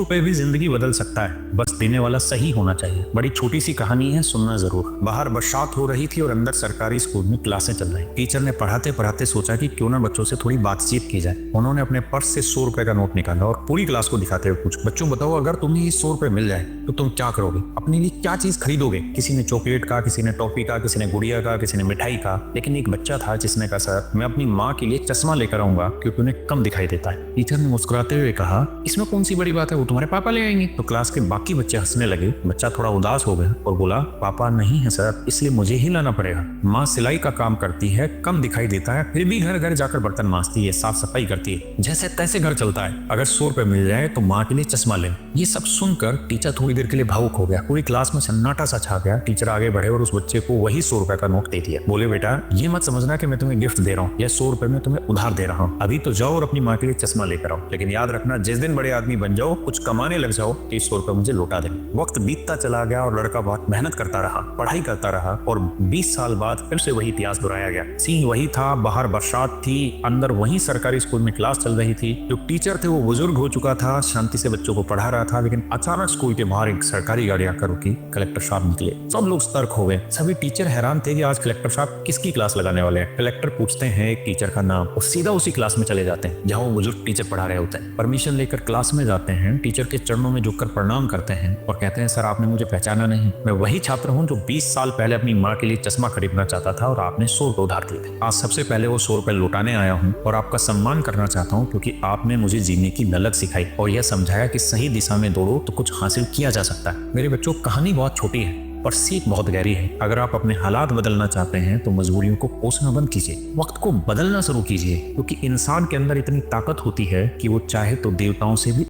₹100 भी जिंदगी बदल सकता है, बस देने वाला सही होना चाहिए। बड़ी छोटी सी कहानी है, सुनना जरूर। बाहर बरसात हो रही थी और अंदर सरकारी स्कूल में क्लासें चल रही। टीचर ने पढ़ाते पढ़ाते सोचा कि क्यों ना बच्चों से थोड़ी बातचीत की जाए। उन्होंने अपने पर्स से ₹100 का नोट निकाला और पूरी क्लास को दिखाते हुए पूछा, बच्चों बताओ, अगर तुम्हें ये ₹100 मिल जाए तो तुम क्या करोगे? अपने लिए क्या चीज खरीदोगे? किसी ने चॉकलेट का, किसी ने टॉफी का, किसी ने गुड़िया का, किसी ने मिठाई का। लेकिन एक बच्चा था जिसने कहा, सर मैं अपनी माँ के लिए चश्मा लेकर आऊंगा क्योंकि उन्हें कम दिखाई देता है। टीचर ने मुस्कुराते हुए कहा, इसमें कौन सी बड़ी बात है, वो तुम्हारे पापा ले आएंगे। तो क्लास के बाकी बच्चे हंसने लगे। बच्चा थोड़ा उदास हो गया और बोला, पापा नहीं है सर, इसलिए मुझे ही लाना पड़ेगा। माँ सिलाई का काम करती है, कम दिखाई देता है, फिर भी घर घर जाकर बर्तन मांजती है, साफ सफाई करती है, जैसे तैसे घर चलता है। अगर ₹100 मिल जाए तो माँ के लिए चश्मा ले। ये सब सुनकर टीचर थोड़ी देर के लिए भावुक हो गया। पूरी क्लास में सन्नाटा सा छा गया। टीचर आगे बढ़े और उस बच्चे को वही ₹100 का नोट दे दिया। बोले, बेटा ये मत समझना कि मैं तुम्हें गिफ्ट दे रहा हूँ, यह ₹100 में तुम्हें उधार दे रहा हूँ। अभी तो जाओ और अपनी माँ के लिए चश्मा लेकर आओ, लेकिन याद रखना जिस दिन बड़े आदमी बन जाओ, कुछ कमाने लग जाओ, तो ₹100 मुझे लौटा देना। वक्त बीतता चला गया और लड़का बहुत मेहनत करता रहा, पढ़ाई करता रहा और 20 साल बाद फिर से वही इतिहास दोहराया गया। सीन वही था, बाहर बरसात थी, अंदर वही सरकारी स्कूल में क्लास चल रही थी। जो टीचर थे वो बुजुर्ग हो चुका था, शांति से बच्चों को पढ़ा रहा था, लेकिन अचानक स्कूल के बाहर एक सरकारी गाड़ी आकर रुकी। कलेक्टर साहब निकले। सब लोग सतर्क हो गए। सभी टीचर हैरान थे कि आज कलेक्टर साहब किसकी क्लास लगाने वाले हैं। कलेक्टर पूछते हैं एक टीचर का नाम और सीधा उसी क्लास में चले जाते हैं जहां वो बुजुर्ग टीचर पढ़ा रहे होते हैं। परमिशन लेकर क्लास में जाते हैं, टीचर के चरणों में झुककर प्रणाम करते हैं और कहते हैं, सर आपने मुझे पहचाना नहीं, मैं वही छात्र हूँ जो 20 साल पहले अपनी माँ के लिए चश्मा खरीदना चाहता था और आपने ₹100 उधार दिए थे। आज सबसे पहले वो ₹100 लौटाने आया हूँ और आपका सम्मान करना चाहता हूँ क्योंकि आपने मुझे जीने की ललक सिखाई और यह समझाया कि सही दिशा में दौड़ो तो कुछ हासिल किया जा सकता है। मेरे बच्चों, कहानी बहुत छोटी है पर सीख बहुत गहरी है। अगर आप अपने हालात बदलना चाहते हैं तो मजबूरियों को कोसना बंद कीजिए, वक्त को बदलना शुरू कीजिए, क्योंकि इंसान के अंदर इतनी ताकत होती है कि वो चाहे तो देवताओं से भी